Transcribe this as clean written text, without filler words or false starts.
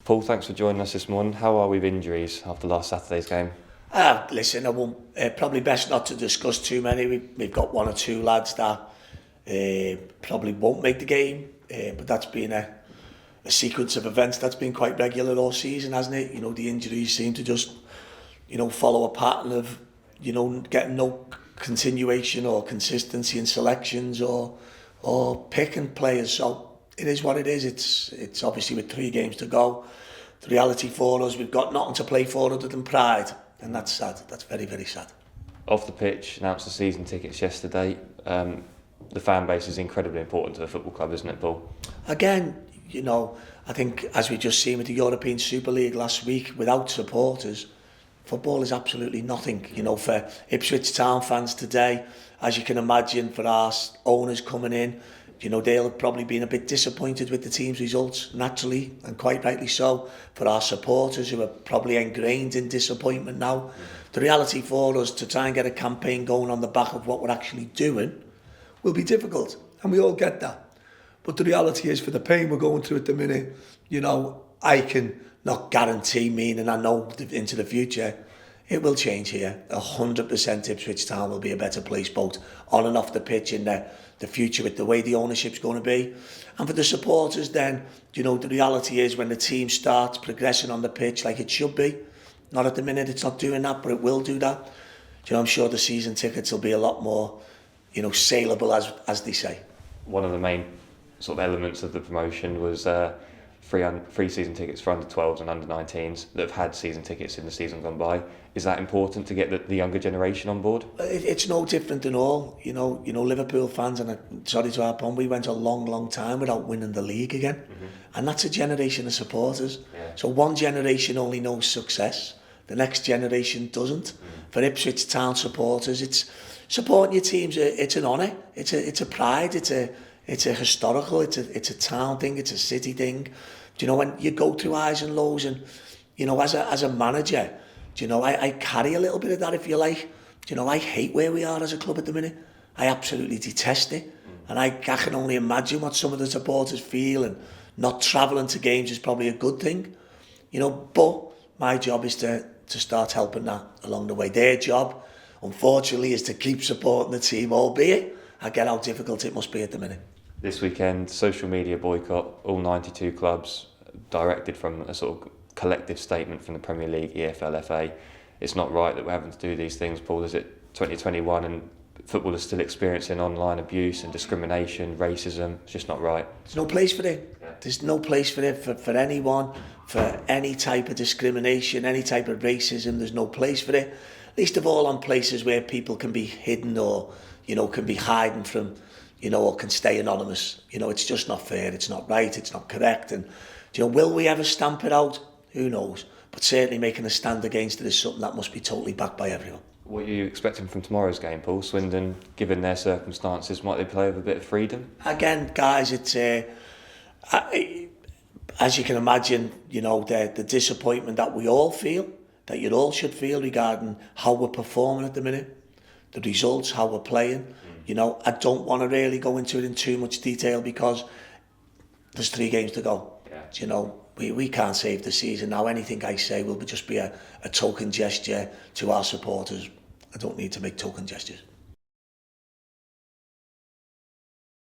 Paul, thanks for joining us this morning. How are we with injuries after last Saturday's game? Listen, I won't. Probably best not to discuss too many. We've got one or two lads that probably won't make the game, but that's been a sequence of events that's been quite regular all season, hasn't it? You know, the injuries seem to just, follow a pattern of, getting no continuation or consistency in selections or picking players. So it is what it is. It's obviously with 3 games to go. The reality for us, we've got nothing to play for other than pride, and that's sad. That's very, very sad. Off the pitch, announced the season tickets yesterday. The fan base is incredibly important to the football club, isn't it, Paul? Again, I think as we just seen with the European Super League last week, without supporters, football is absolutely nothing. For Ipswich Town fans today, as you can imagine, for our owners coming in, they'll have probably been a bit disappointed with the team's results, naturally, and quite rightly so. For our supporters, who are probably ingrained in disappointment now, the reality for us to try and get a campaign going on the back of what we're actually doing will be difficult, and we all get that. But the reality is, for the pain we're going through at the minute, I can not guarantee, meaning I know into the future, it will change here. 100% Ipswich Town will be a better place, both on and off the pitch, in the future, with the way the ownership's going to be. And for the supporters then, the reality is, when the team starts progressing on the pitch like it should be, not at the minute, it's not doing that, but it will do that. I'm sure the season tickets will be a lot more, saleable, as they say. One of the main sort of elements of the promotion was free season tickets for under 12s and under 19s that have had season tickets in the season gone by. Is that important to get the younger generation on board? It's no different than all. Liverpool fans, and sorry to harp on, we went a long, long time without winning the league again. Mm-hmm. And that's a generation of supporters. Yeah. So one generation only knows success, the next generation doesn't. Mm-hmm. For Ipswich Town supporters, it's supporting your teams. It's an honour. It's a pride. It's a historical. It's a town thing. It's a city thing. When you go through highs and lows, and as a manager, I carry a little bit of that, if you like. I hate where we are as a club at the minute. I absolutely detest it, and I can only imagine what some of the supporters feel. And not travelling to games is probably a good thing, But my job is to start helping that along the way. Their job, unfortunately, is to keep supporting the team, albeit I get how difficult it must be at the minute. This weekend, social media boycott, all 92 clubs, directed from a sort of collective statement from the Premier League, EFL, FA. It's not right that we're having to do these things, Paul. Is it 2021 and football is still experiencing online abuse and discrimination, racism? It's just not right. There's no place for it. Yeah. There's no place for it for anyone, for any type of discrimination, any type of racism. There's no place for it. Least of all on places where people can be hidden or, can be hiding from, or can stay anonymous. It's just not fair. It's not right. It's not correct. And, will we ever stamp it out? Who knows? But certainly making a stand against it is something that must be totally backed by everyone. What are you expecting from tomorrow's game, Paul? Swindon, given their circumstances, might they play with a bit of freedom? Again, guys, it's as you can imagine, the disappointment that we all feel, that you all should feel regarding how we're performing at the minute, the results, how we're playing. I don't want to really go into it in too much detail because there's 3 games to go. Yeah. We can't save the season now. Anything I say will just be a token gesture to our supporters. I don't need to make token gestures.